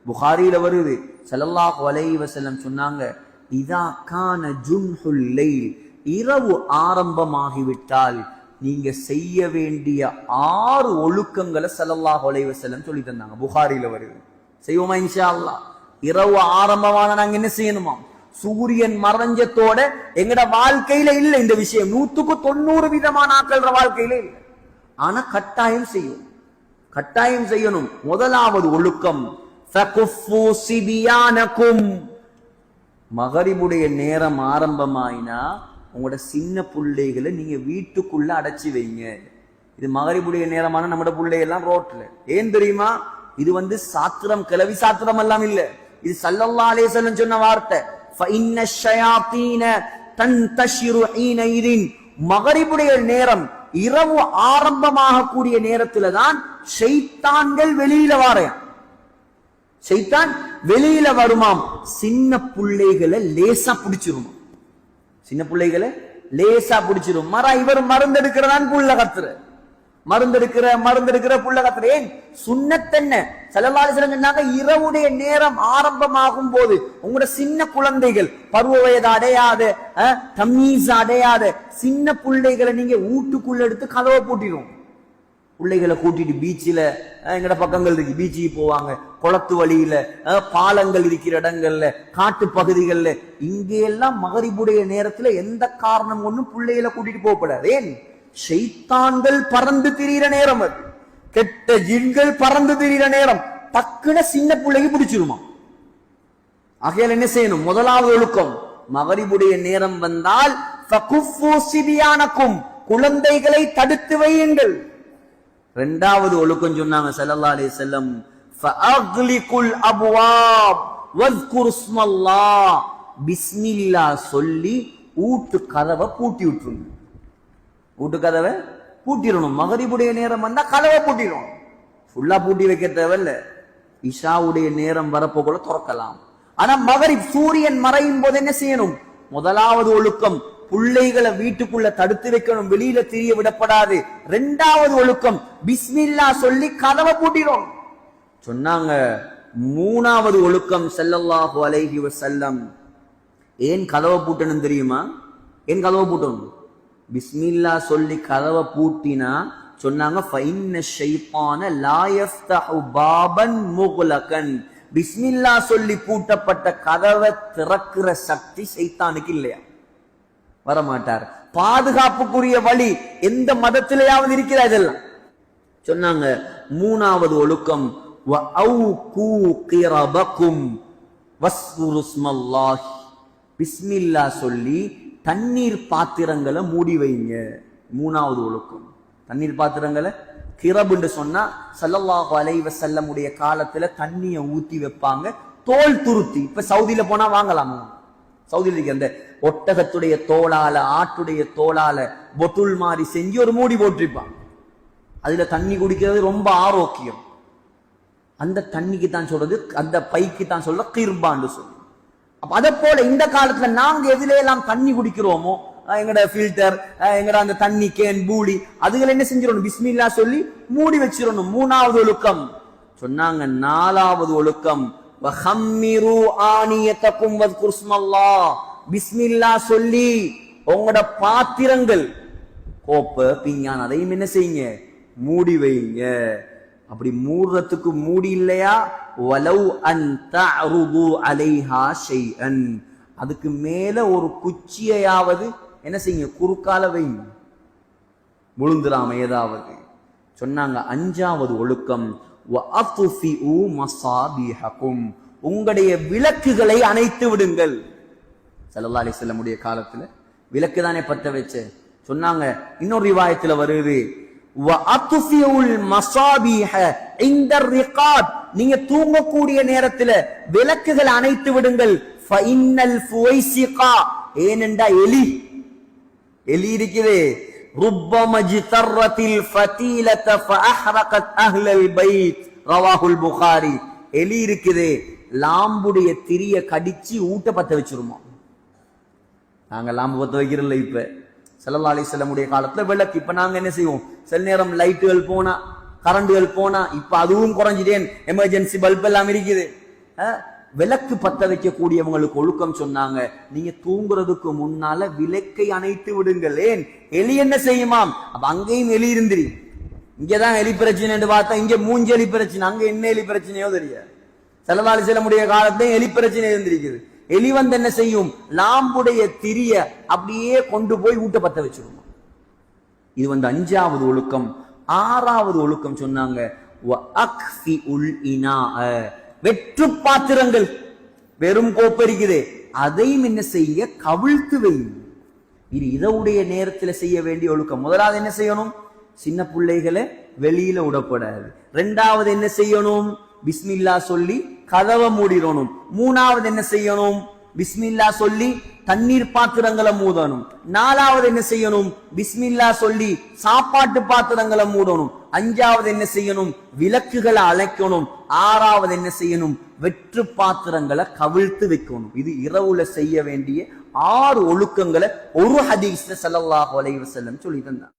புகாரியில வருது, ஸல்லல்லாஹு அலைஹி வஸல்லம் சொன்னாங்க, இதா கான ஜுன்ஹுல் லைல், இரவு ஆரம்பமாகிவிட்டால் நீங்க செய்ய வேண்டிய 6 ஒழுக்கங்களை ஸல்லல்லாஹு அலைஹி வஸல்லம் சொல்லி தந்தாங்க. புகாரியில வருது. செய்வோமா இன்ஷா அல்லாஹ்? இரவு ஆரம்பமான நாங்க என்ன செய்யணுமா? சூரியன் மறைஞ்சத்தோட எங்கட வாழ்க்கையில இல்ல இந்த விஷயம். 100% ஆட்கள் வாழ்க்கையில இல்ல. ஆனா கட்டாயம் செய்யும், கட்டாயம் செய்யணும். முதலாவது ஒழுக்கம், ஃபகுஃபு சிபியானகும். மகரிபுடைய நேரம் ஆரம்பமாயினா உங்களோட சின்ன பிள்ளைகளை நீங்க வீட்டுக்குள்ள அடைச்சி வைங்க. இது மகரிபுடைய நேரமான நம்மட பிள்ளைகள்லாம் ரோட்ல. ஏன் தெரியுமா? இது சாத்திரம், கிளவி சாத்திரம் எல்லாம் இல்ல. இது ஸல்லல்லாஹு அலைஹி வஸல்லம் சொன்ன வார்த்தை. فإن الشياطين تنتشر حينئذ. மகரிபுடைய நேரம், இரவு ஆரம்பமாக கூடிய நேரத்துல தான் ஷைத்தான்கள் வெளியில வாரையாம். ஷைத்தான் வெளியில வருமாம். சின்ன பிள்ளைகளை லேசா பிடிச்சிருமா, சின்ன பிள்ளைகளை லேசா பிடிச்சிரும். இவர் மருந்தெடுக்கிறதான் புள்ள கத்துற, மருந்தெடுக்கிற புள்ள கத்துற. ஏன்? சுன்னத் என்ன? ஸல்லல்லாஹு அலைஹி வஸல்லம் சொன்னாங்க, இரவுடைய நேரம் ஆரம்பமாகும் போது உங்களோட சின்ன குழந்தைகள், பருவ வயது அடையாத, தமீஸ் அடையாத சின்ன பிள்ளைகளை நீங்க வீட்டுக்குள்ள எடுத்து கதவை பூட்டிடும். பிள்ளைகளை கூட்டிட்டு பீச்சில, எங்கட பக்கங்கள் இருக்கு, பீச்சுக்கு போவாங்க. குளத்து வழியில, பாலங்கள் இருக்கிற இடங்கள்ல, காட்டு பகுதிகள்ல, இங்கெல்லாம் மகரிபுடைய நேரத்துல எந்த காரணம் ஒண்ணும் பிள்ளைகளை கூட்டிட்டு போகப்படாது. ஏன்? ஷைத்தான்கள் பறந்து திரியிற நேரம், அது கெட்ட ஜின்கள் பறந்து திரியிற நேரம். டக்குன சின்ன பிள்ளைக்கு பிடிச்சிருமா. ஆகையால் என்ன செய்யணும்? முதலாவது ஒழுக்கம், மகரிபுடைய நேரம் வந்தால் ஃபகுஃபு சிபியானகும், குழந்தைகளை தடுத்து வையுங்கள். இரண்டாவது ஒழுக்கம் சொன்னாங்க ஸல்லல்லாஹு அலைஹி வஸல்லம், ஃபஅக்லிகுல் அப்வாப் வஸ்குரு இஸ்மல்லாஹ். பிஸ்மில்லாஹ் சொல்லி ஊட்டு கதவை பூட்டி விட்டுருங்க. வீட்டு கதவை பூட்டிடணும். மகரிபுடைய நேரம் வந்தா கதவை பூட்டிடணும். ஃபுல்லா பூட்டி வைக்க தேவையில்ல. இஷாவுடைய நேரம் வரப்போ கூட திறக்கலாம். ஆனா மகரிப் சூரியன் மறையும் போது என்ன செய்யணும்? முதலாவது ஒழுக்கம், பிள்ளைகளை வீட்டுக்குள்ள தடுத்து வைக்கணும், வெளியில திரிய விடப்படாது. இரண்டாவது ஒழுக்கம், பிஸ்மில்லாஹ் சொல்லி கதவை பூட்டிடும் சொன்னாங்க. மூணாவது ஒழுக்கம், ஸல்லல்லாஹு அலைஹி வஸல்லம் ஏன் கதவை பூட்டணும் தெரியுமா? ஏன் கதவை பூட்டணும்? பிஸ்மில்லாஹ் சொல்லி கதவை பூட்டினா சொன்னாங்க, ஃபஇன்ன ஷைத்தான லா யஃப்தஹு பாபன் முக்லகன். பிஸ்மில்லாஹ் சொல்லி பூட்டப்பட்ட கதவை திறக்கிற சக்தி ஷைத்தானுக்கு இல்லையா, வரமாட்டார். பாதுகாப்புக்குரிய வழி எந்த மதத்திலேயாவது இருக்கிறா? இதெல்லாம் சொன்னாங்க. மூணாவது ஒழுக்கம், பிஸ்மில்லாஹ் சொல்லி தண்ணீர் பாத்திரங்களை மூடி வைங்க. மூணாவது ஒழுக்கம், தண்ணீர் பாத்திரங்களை கிரபுன்னு சொன்னா ஸல்லல்லாஹு அலைஹி வஸல்லம் உடைய காலத்துல தண்ணிய ஊத்தி வைப்பாங்க, தோல் துருத்தி. இப்ப சவுதியில போனா வாங்கலாம். சவுதியில இருக்க அந்த ஒட்டகத்துடைய தோளால, ஆட்டுடைய தோளால பொட்டுல் மாதிரி செஞ்சு ஒரு மூடி போட்டிருப்பாங்க. அதுல தண்ணி குடிக்கிறது ரொம்ப ஆரோக்கியம். அந்த தண்ணிக்கு தான் சொல்றது, அந்த பைக்கு தான் சொல்ற கிர்பான்னு சொல்லு. அப்ப அதை போல இந்த காலத்துல நாங்க எதுல எல்லாம் தண்ணி குடிக்கிறோமோ, எங்கட ஃபில்டர், எங்கட அந்த தண்ணி கேன், பூடி, அதுகளை என்ன செஞ்சிடணும்? பிஸ்மில்லாஹ் சொல்லி மூடி வச்சிடணும். மூணாவது ஒழுக்கம் சொன்னாங்க. நாலாவது ஒழுக்கம், வஹம்மிரு ஆனியத்தகும் வஸ்குரு இஸ்மல்லாஹ். பிஸ்மில்லாஹ் சொல்லி உங்களோட பாத்திரங்கள், கோப்பை, பிஞ்ஞான், அதையும் என்ன செய்யுங்க? மூடி வைங்க. அப்படி மூடுறதுக்கு மூடி இல்லையா, வலவ் அன் தஅருது அலைஹா ஷைஅன், அதுக்கு மேல ஒரு குச்சியையாவது என்ன செய்யுங்க? குறுக்கால வைங்க, விழுந்துராம ஏதாவது. சொன்னாங்க. அஞ்சாவது ஒழுக்கம், வஅத்ஃபிஉ மஸாபிஹகும், உங்களுடைய விளக்குகளை அணைத்து விடுங்கள். ஸல்லல்லாஹு அலைஹி வஸல்லம் உடைய காலத்துல விளக்கு தானே பத்த வச்ச சொன்னாங்க. இன்னொரு ரிவாயத்துல வருது, வஅத்ஃபிஉல் மஸாபிஹ இன்தர் ரிகாப், நீங்க தூங்கக்கூடிய நேரத்துல விளக்குகளை அணைத்து விடுங்கள். ஃபஇன்னல் ஃபுவைசிகா, ஏனெண்டா எலி இருக்குது, ருப்பம ஜிதர்ரத்தில் ஃபதீலத ஃபஅஹ்ரகத் அஹ்லல் பைத், ரவாஹுல் புகாரி. எலி இருக்குது, லாம்புடைய திரிய கடிச்சு ஊட்ட பத்த வச்சிருமா. நாங்க லாம்பு பத்த வைக்கிறோம்ல. இப்ப ஸல்லல்லாஹு அலைஹி வஸல்லம் உடைய காலத்துல விளக்கு. இப்ப நாங்க என்ன செய்வோம்? சில நேரம் லைட்டுகள் போனா, கரண்டுகள் போனா, இப்ப அதுவும் குறைஞ்சிட்டேன், எமர்ஜென்சி பல்ப் எல்லாம் இருக்குது. விளக்கு பத்த வைக்கக்கூடியவங்களுக்கு ஒழுக்கம் சொன்னாங்க. நீங்க தூங்குறதுக்கு முன்னால விளக்கை அணைத்து விடுங்கள். ஏன்? எலி என்ன செய்யுமாம்? அப்ப அங்கேயும் எலி இருந்திரி. இங்கதான் எலி பிரச்சனை என்று பார்த்தா இங்க மூஞ்சி எலி பிரச்சனை, அங்க என்ன எலி பிரச்சனையோ தெரியாது. செலவாளி செல்லமுடைய காலத்தையும் எலி பிரச்சனை இருந்திருக்குது. எலி வந்து என்ன செய்யும்? லாம்புடைய திரிய அப்படியே கொண்டு போய் ஊட்ட பத்த வச்சிருமா. இது வந்து 5வது ஒழுக்கம். 6வது ஒழுக்கம் சொன்னாங்க, வெற்று பாத்திரங்கள், வெறும் கோப்பரிக்குதே, அதையும் என்ன செய்ய? கவிழ்த்து வைங்க. இது இதவுடைய நேரத்தில் செய்ய வேண்டிய ஒழுக்கம். முதலாவது என்ன செய்யணும்? சின்ன பிள்ளைகளை வெளியில விடப்படாது. 2வது என்ன செய்யணும்? பிஸ்மில்லா சொல்லி கதவை மூடிடணும். 3வது என்ன செய்யணும்? பிஸ்மில்லா சொல்லி தண்ணீர் பாத்திரங்களை மூடணும். 4வது என்ன செய்யணும்? பிஸ்மில்லா சொல்லி சாப்பாட்டு பாத்திரங்களை மூடணும். 5வது என்ன செய்யணும்? விளக்குகளை அணைக்கணும். 6வது என்ன செய்யணும்? வெற்று பாத்திரங்களை கவிழ்த்து வைக்கணும். இது இரவுல செய்ய வேண்டிய 6 ஒழுக்கங்களை ஒரு ஹதீஸ்ல ஸல்லல்லாஹு அலைஹி வஸல்லம் சொல்லி தந்தார்.